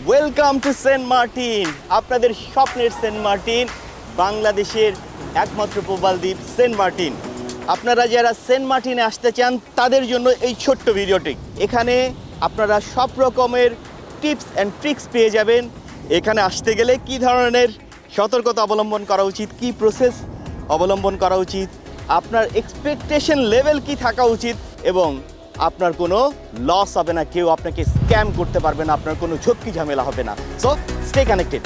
Welcome to Saint Martin, আপনাদের স্বপ্নের Saint Martin, বাংলাদেশের একমাত্র প্রবাল দ্বীপ সেন্ট মার্টিন। আপনারা যারা সেন্ট মার্টিনে আসতে চান তাদের জন্য এই ছোট্ট ভিডিওটি। এখানে আপনারা সব রকমের টিপস অ্যান্ড ট্রিক্স পেয়ে যাবেন। এখানে আসতে গেলে কী ধরনের সতর্কতা অবলম্বন করা উচিত, কী প্রসেস অবলম্বন করা উচিত, আপনার এক্সপেকটেশন লেভেল কি থাকা উচিত, এবং আপনার কোনো লস হবে না, কেউ আপনাকে স্ক্যাম করতে পারবে না, আপনার কোনো ঝক্কি ঝামেলা হবে না। So stay connected.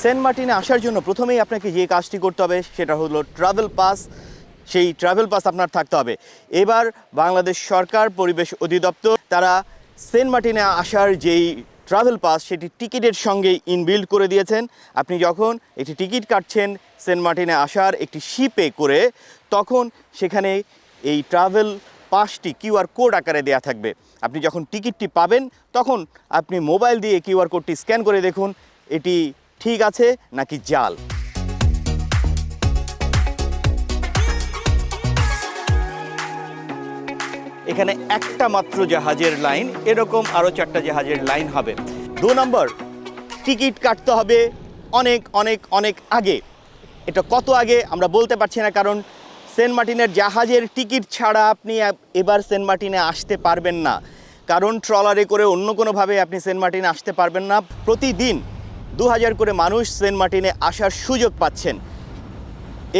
সেন্ট মার্টিনে আসার জন্য প্রথমেই আপনাকে যে কাজটি করতে হবে সেটা হলো ট্রাভেল পাস। সেই ট্রাভেল পাস আপনার থাকতে হবে। এবার বাংলাদেশ সরকার পরিবেশ অধিদপ্তর তারা সেন্ট মার্টিনে আসার যেই ট্রাভেল পাস সেটি টিকিটের সঙ্গে ইনবিল্ড করে দিয়েছেন। আপনি যখন একটি টিকিট কাটছেন সেন্ট মার্টিনে আসার একটি শিপে করে, তখন সেখানে এই ট্রাভেল পাসটি কিউআর কোড আকারে দেয়া থাকবে। আপনি যখন টিকিটটি পাবেন তখন আপনি মোবাইল দিয়ে কিউআর কোডটি স্ক্যান করে দেখুন এটি ঠিক আছে নাকি জাল। এখানে একটা মাত্র জাহাজের লাইন, এরকম আরও 4টা জাহাজের লাইন হবে। 2 নম্বর, টিকিট কাটতে হবে অনেক অনেক অনেক আগে। এটা কত আগে আমরা বলতে পারছি না, কারণ সেন্ট মার্টিনের জাহাজের টিকিট ছাড়া আপনি এবার সেন্ট মার্টিনে আসতে পারবেন না, কারণ ট্রলারে করে অন্য কোনোভাবে আপনি সেন্ট মার্টিনে আসতে পারবেন না। প্রতিদিন 2000 করে মানুষ সেন্ট মার্টিনে আসার সুযোগ পাচ্ছেন।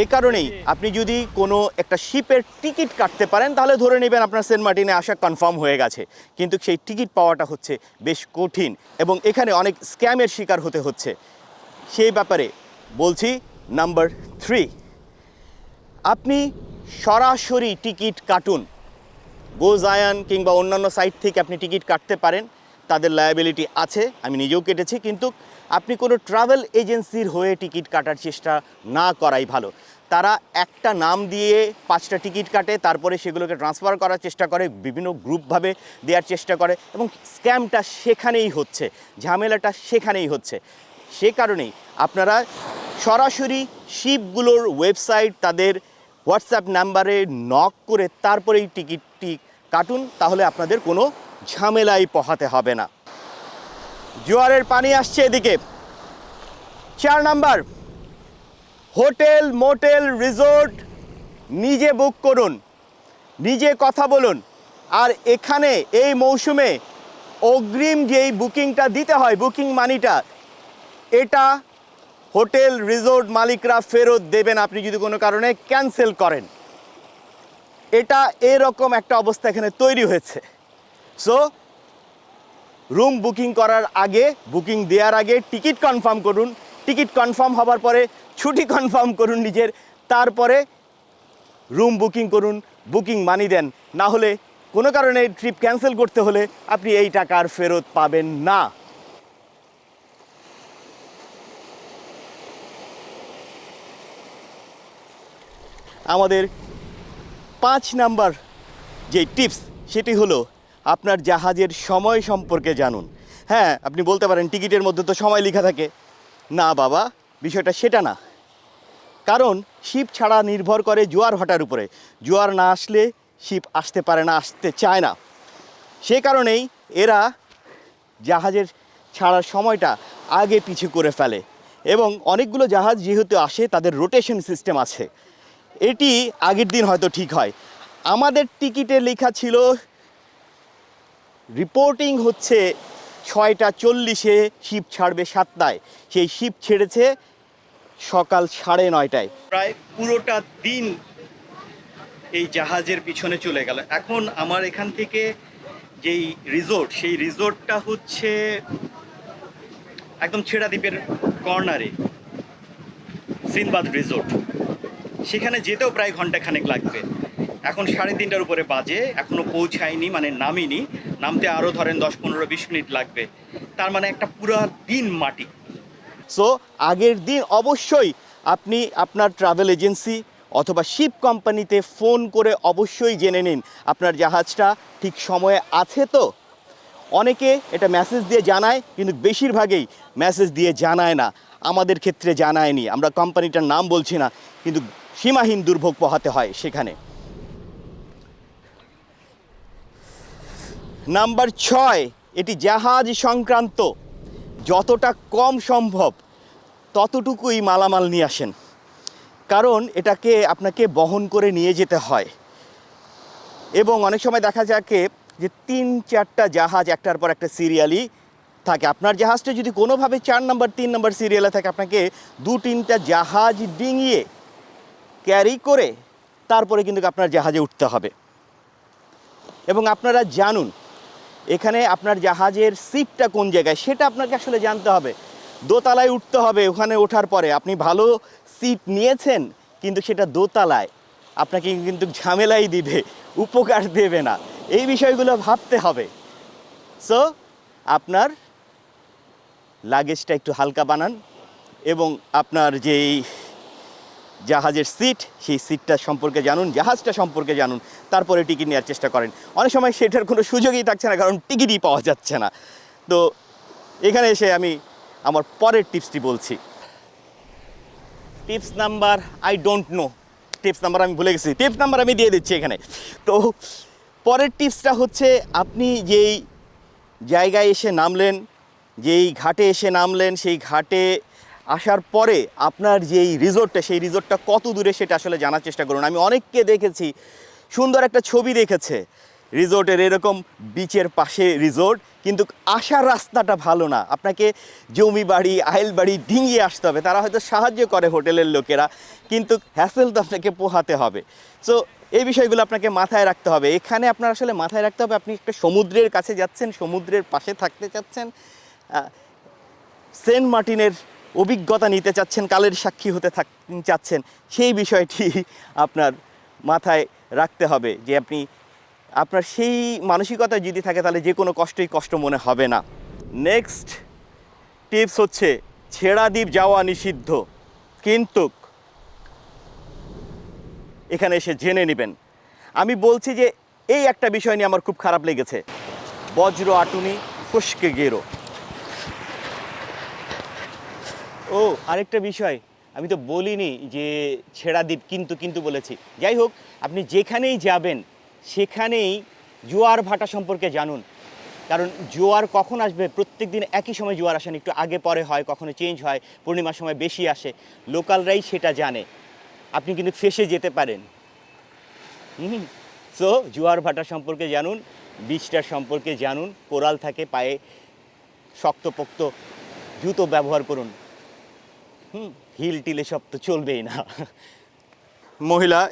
এ কারণেই আপনি যদি কোনো একটা শিপের টিকিট কাটতে পারেন তাহলে ধরে নেবেন আপনার সেন্ট মার্টিনে আসা কনফার্ম হয়ে গেছে, কিন্তু সেই টিকিট পাওয়াটা হচ্ছে বেশ কঠিন এবং এখানে অনেক স্ক্যামের শিকার হতে হচ্ছে। সেই ব্যাপারে বলছি। নাম্বার 3, আপনি সরাসরি টিকিট কাটুন। গোজায়ান কিংবা অন্যান্য সাইট থেকে আপনি টিকিট কাটতে পারেন, তাদের লায়াবিলিটি আছে, আমি নিজেও কেটেছি, কিন্তু আপনি কোনো ট্রাভেল এজেন্সির হয়ে টিকিট কাটার চেষ্টা না করাই ভালো। তারা একটা নাম দিয়ে 5টা টিকিট কাটে, তারপরে সেগুলোকে ট্রান্সফার করার চেষ্টা করে, বিভিন্ন গ্রুপভাবে দেওয়ার চেষ্টা করে এবং স্ক্যামটা সেখানেই হচ্ছে, ঝামেলাটা সেখানেই হচ্ছে। সে কারণেই আপনারা সরাসরি শিপগুলোর ওয়েবসাইট, তাদের হোয়াটসঅ্যাপ নাম্বারে নক করে তারপরেই টিকিটটি কাটুন, তাহলে আপনাদের কোনো ঝামেলাই পোহাতে হবে না। জোয়ারের পানি আসছে এদিকে। 4 নাম্বার, হোটেল, মোটেল, রিসোর্ট নিজে বুক করুন, নিজে কথা বলুন। আর এখানে এই মৌসুমে অগ্রিম যেই বুকিংটা দিতে হয়, বুকিং মানিটা, এটা হোটেল রিসোর্ট মালিকরা ফেরত দেবেন আপনি যদি কোনো কারণে ক্যান্সেল করেন। এটা এরকম একটা অবস্থা এখানে তৈরি হয়েছে। সো রুম বুকিং করার আগে, বুকিং দেওয়ার আগে টিকিট কনফার্ম করুন, টিকিট কনফার্ম হবার পরে ছুটি কনফার্ম করুন নিজের, তারপরে রুম বুকিং করুন, বুকিং মানি দেন। না হলে কোনো কারণে ট্রিপ ক্যান্সেল করতে হলে আপনি এই টাকা আর ফেরত পাবেন না। আমাদের 5 নাম্বার যে টিপস সেটি হলো আপনার জাহাজের সময় সম্পর্কে জানুন। হ্যাঁ, আপনি বলতে পারেন টিকিটের মধ্যে তো সময় লেখা থাকে। না বাবা, বিষয়টা সেটা না, কারণ শিপ ছাড়া নির্ভর করে জোয়ার ভাটার উপরে। জোয়ার না আসলে শিপ আসতে পারে না, আসতে চায় না। সে কারণেই এরা জাহাজের ছাড়ার সময়টা আগে পিছু করে ফেলে এবং অনেকগুলো জাহাজ যেহেতু আসে তাদের রোটেশন সিস্টেম আছে, এটি আগের দিন হয়তো ঠিক হয়। আমাদের টিকিটে লেখা ছিল রিপোর্টিং হচ্ছে 6টা 40-এ, শিপ ছাড়বে 7টায়, সেই শিপ ছেড়েছে সকাল 9:30টায়। প্রায় পুরোটা দিন এই জাহাজের পিছনে চলে গেল। এখন আমার এখান থেকে যেই রিসোর্ট, সেই রিসোর্টটা হচ্ছে একদম ছেড়া দ্বীপের কর্নারে, সিনবাদ রিসোর্ট। সেখানে যেতেও প্রায় ঘন্টাখানেক লাগবে। এখন 3:30টার উপরে বাজে, এখনো পৌঁছায়নি, মানে নামিনি। নামতে আরও ধরেন 10-15-20 মিনিট লাগবে। তার মানে একটা পুরো দিন মাটি। সো আগের দিন অবশ্যই আপনি আপনার ট্রাভেল এজেন্সি অথবা শিপ কোম্পানিতে ফোন করে অবশ্যই জেনে নিন আপনার জাহাজটা ঠিক সময়ে আছে তো। অনেকে এটা মেসেজ দিয়ে জানায়, কিন্তু বেশিরভাগই মেসেজ দিয়ে জানায় না। আমাদের ক্ষেত্রে জানায়নি, আমরা কোম্পানিটার নাম বলছি না, কিন্তু সীমাহীন দুর্ভোগ পোহাতে হয় সেখানে। নাম্বার 6, এটি জাহাজ সংক্রান্ত। যতটা কম সম্ভব ততটুকুই মালামাল নিয়ে আসেন, কারণ এটাকে আপনাকে বহন করে নিয়ে যেতে হয়। এবং অনেক সময় দেখা যাকে যে 3-4টা জাহাজ একটার পর একটা সিরিয়ালি থাকে। আপনার জাহাজটা যদি কোনোভাবে 4 নম্বর 3 নম্বর সিরিয়ালে থাকে, আপনাকে 2-3টা জাহাজ ডিঙিয়ে ক্যারি করে তারপরে কিন্তু আপনার জাহাজে উঠতে হবে। এবং আপনারা জানুন এখানে আপনার জাহাজের সিটটা কোন জায়গায় সেটা আপনাকে আসলে জানতে হবে। দোতলায় উঠতে হবে, ওখানে ওঠার পরে আপনি ভালো সিট নিয়েছেন কিন্তু সেটা দোতলায়, আপনাকে কিন্তু ঝামেলাই দিবে, উপকার দেবে না। এই বিষয়গুলো ভাবতে হবে। সো আপনার লাগেজটা একটু হালকা বানান এবং আপনার যেই জাহাজের সিট, সেই সিটটা সম্পর্কে জানুন, জাহাজটা সম্পর্কে জানুন, তারপরে টিকিট নেওয়ার চেষ্টা করেন। অনেক সময় সেটার কোনো সুযোগই থাকছে না, কারণ টিকিটই পাওয়া যাচ্ছে না। তো এখানে এসে আমি আমার পরের টিপসটি বলছি। Tips number I don't know, tips number আমি ভুলে গেছি, টিপস নাম্বার আমি দিয়ে দিচ্ছি এখানে। তো পরের টিপসটা হচ্ছে, আপনি যেই জায়গায় এসে নামলেন, যেই ঘাটে এসে নামলেন, সেই ঘাটে আসার পরে আপনার যেই রিসোর্টটা, সেই রিসোর্টটা কত দূরে সেটা আসলে জানার চেষ্টা করুন। আমি অনেককে দেখেছি সুন্দর একটা ছবি রেখেছে রিসোর্টের, এরকম বিচের পাশে রিসোর্ট, কিন্তু আসার রাস্তাটা ভালো না। আপনাকে জমি বাড়ি, আইল বাড়ি ডিঙিয়ে আসতে হবে। তারা হয়তো সাহায্য করে হোটেলের লোকেরা, কিন্তু হ্যাসেল তো আপনাকে পোহাতে হবে। সো এই বিষয়গুলো আপনাকে মাথায় রাখতে হবে। এখানে আপনার আসলে মাথায় রাখতে হবে, আপনি একটা সমুদ্রের কাছে যাচ্ছেন, সমুদ্রের পাশে থাকতে চাচ্ছেন, সেন্ট মার্টিনের অভিজ্ঞতা নিতে চাচ্ছেন, কালের সাক্ষী হতে চাচ্ছেন, সেই বিষয়টি আপনার মাথায় রাখতে হবে যে আপনি আপনার সেই মানসিকতা যদি থাকে তাহলে যে কোনো কষ্টই কষ্ট মনে হবে না। নেক্সট টিপস হচ্ছে, ছেড়া দ্বীপ যাওয়া নিষিদ্ধ, কিন্তু এখানে এসে জেনে নেবেন। আমি বলছি যে এই একটা বিষয় নিয়ে আমার খুব খারাপ লেগেছে, বজ্র আটুনি ফসকে গেরো। ও আরেকটা বিষয় আমি তো বলিনি যে ছেড়া দ্বীপ, কিন্তু বলেছি। যাই হোক, আপনি যেখানেই যাবেন সেখানেই জোয়ার ভাটা সম্পর্কে জানুন, কারণ জোয়ার কখন আসবে, প্রত্যেক দিন একই সময় জোয়ার আসেন, একটু আগে পরে হয়, কখনো চেঞ্জ হয়, পূর্ণিমার সময় বেশি আসে, লোকালরাই সেটা জানে। আপনি কিন্তু ফেঁসে যেতে পারেন। সো জোয়ার ভাটা সম্পর্কে জানুন, বিচটার সম্পর্কে জানুন, কোরাল থাকে পায়ে, শক্তপোক্ত জুতো ব্যবহার করুন। হিল টিলে সব তো চলবেই না।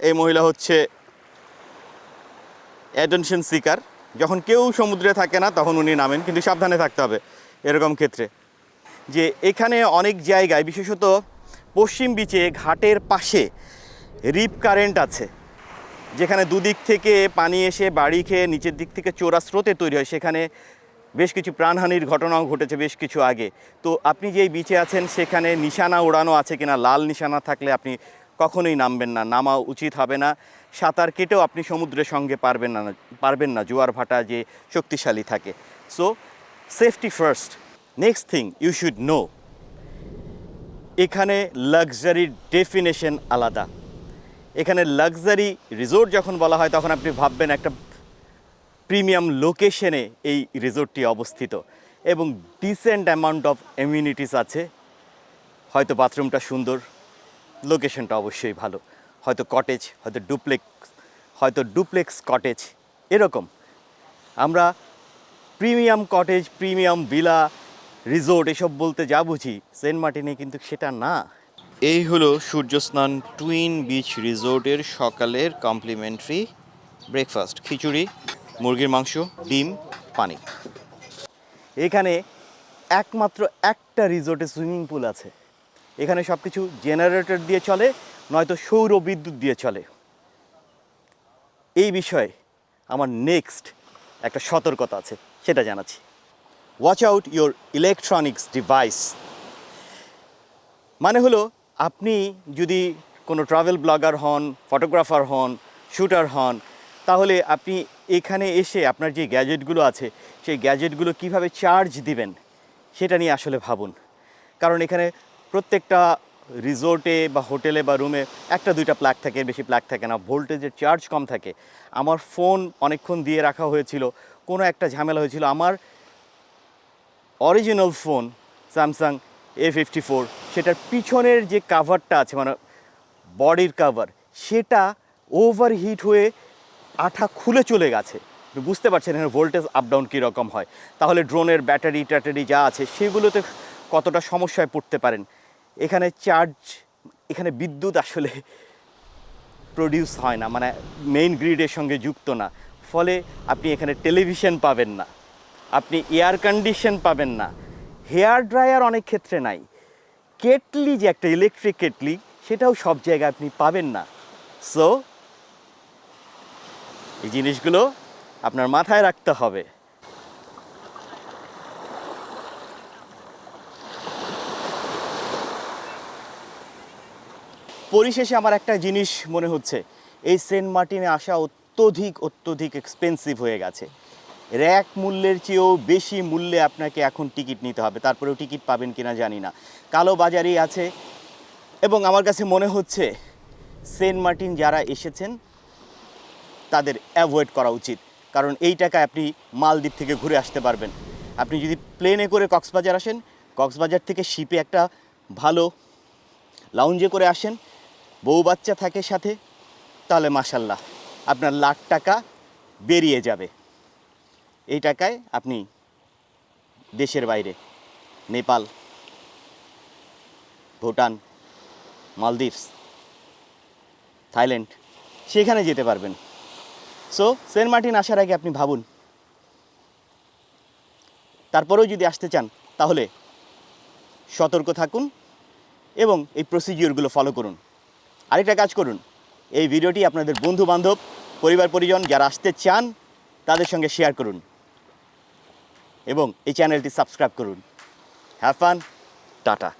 এই মহিলা হচ্ছে অ্যাটেনশন সিকার। যখন কেউ সমুদ্রে থাকে না তখন উনি নামেন, কিন্তু সাবধানে থাকতে হবে এরকম ক্ষেত্রে। যে এখানে অনেক জায়গায়, বিশেষত পশ্চিম বিচে ঘাটের পাশে রিপ কারেন্ট আছে, যেখানে দুদিক থেকে পানি এসে বাড়ি খেয়ে নিচের দিক থেকে চোরা স্রোতে তৈরি হয়। সেখানে বেশ কিছু প্রাণহানির ঘটনাও ঘটেছে বেশ কিছু আগে। তো আপনি যেই বিচে আছেন সেখানে নিশানা ওড়ানো আছে কিনা, লাল নিশানা থাকলে আপনি কখনোই নামবেন না, নামা উচিত হবে না। সাঁতার কেটেও আপনি সমুদ্রের সঙ্গে পারবেন না, জোয়ার ভাটা যে শক্তিশালী থাকে। So safety first. Next thing you should know, এখানে লাক্সারির ডেফিনেশন আলাদা। এখানে লাক্সারি রিসোর্ট যখন বলা হয় তখন আপনি ভাববেন একটা প্রিমিয়াম লোকেশনে এই রিসোর্টটি অবস্থিত এবং ডিসেন্ট অ্যামাউন্ট অফ এমিউনিটিস আছে। হয়তো বাথরুমটা সুন্দর, লোকেশনটা অবশ্যই ভালো, হয়তো কটেজ, হয়তো ডুপ্লেক্স কটেজ, এরকম। আমরা premium cottage, premium villa, resort এসব বলতে যা বুঝি, সেন্ট মার্টিনে কিন্তু সেটা না। এই হলো সূর্যস্নান টুইন বিচ রিসোর্টের সকালের কমপ্লিমেন্টারি ব্রেকফাস্ট, খিচুড়ি, মুরগির মাংস, ডিম, পানি। এখানে একমাত্র একটা রিসোর্টে সুইমিং পুল আছে। এখানে সব কিছু জেনারেটর দিয়ে চলে, নয়তো সৌর বিদ্যুৎ দিয়ে চলে। এই বিষয়ে আমার নেক্সট একটা সতর্কতা আছে, সেটা জানাচ্ছি। Watch out your electronics device. মানে হলো আপনি যদি কোনো ট্রাভেল ব্লগার হন, ফটোগ্রাফার হন, শ্যুটার হন, তাহলে আপনি এখানে এসে আপনার যে গ্যাজেটগুলো আছে সেই গ্যাজেটগুলো কিভাবে চার্জ দিবেন সেটা নিয়ে আসলে ভাবুন। কারণ এখানে প্রত্যেকটা রিসোর্টে বা হোটেলে বা রুমে একটা দুইটা প্লাগ থাকে, এর বেশি প্লাগ থাকে না, ভোল্টেজের চার্জ কম থাকে। আমার ফোন অনেকক্ষণ দিয়ে রাখা হয়েছিল, কোনো একটা ঝামেলা হয়েছিল। আমার অরিজিনাল ফোন স্যামসাং A54, সেটার পিছনের যে কাভারটা আছে মানে বডির কাভার, সেটা ওভারহিট হয়ে আঠা খুলে চলে গেছে। বুঝতে পারছেন এখানে ভোল্টেজ আপ ডাউন কীরকম হয়। তাহলে ড্রোনের ব্যাটারি ট্যাটারি যা আছে সেগুলোতে কতটা সমস্যায় পড়তে পারেন। এখানে এখানে বিদ্যুৎ আসলে প্রডিউস হয় না, মানে মেইন গ্রিডের সঙ্গে যুক্ত না। ফলে আপনি এখানে টেলিভিশন পাবেন না, আপনি এয়ার কন্ডিশন পাবেন না, হেয়ার ড্রায়ার অনেক ক্ষেত্রে নাই, কেটলি যে একটা ইলেকট্রিক কেটলি সেটাও সব জায়গায় আপনি পাবেন না। সো এই জিনিসগুলো আপনার মাথায় রাখতে হবে। পরিশেষে আমার একটা জিনিস মনে হচ্ছে, এই সেন্ট মার্টিনে আসা অত্যধিক এক্সপেন্সিভ হয়ে গেছে। র্যাক মূল্যের চেয়েও বেশি মূল্যে আপনাকে এখন টিকিট নিতে হবে, তারপরেও টিকিট পাবেন কিনা জানি না, কালো বাজারই আছে। এবং আমার কাছে মনে হচ্ছে সেন্ট মার্টিন যারা এসেছেন তাদের অ্যাভয়েড করা উচিত, কারণ এই টাকায় আপনি মালদ্বীপ থেকে ঘুরে আসতে পারবেন। আপনি যদি প্লেনে করে কক্সবাজার আসেন, কক্সবাজার থেকে শিপে একটা ভালো লাউঞ্জে করে আসেন, বউ বাচ্চা থাকে সাথে, তাহলে মাশাল্লাহ আপনার লাখ টাকা বেরিয়ে যাবে। এই টাকায় আপনি দেশের বাইরে নেপাল, ভুটান, মালদ্বীপস, থাইল্যান্ড সেখানে যেতে পারবেন। সো সেন্ট মার্টিন আসার আগে আপনি ভাবুন। তারপরেও যদি আসতে চান তাহলে সতর্ক থাকুন এবং এই প্রসিডিওরগুলো ফলো করুন। আরেকটা কাজ করুন, এই ভিডিওটি আপনাদের বন্ধু বান্ধব, পরিবার পরিজন যারা আসতে চান তাদের সঙ্গে শেয়ার করুন এবং এই চ্যানেলটি সাবস্ক্রাইব করুন। Have fun, tata.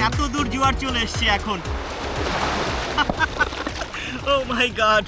এত দূর জোয়ার চলে এসছে এখন। ও মাই গড।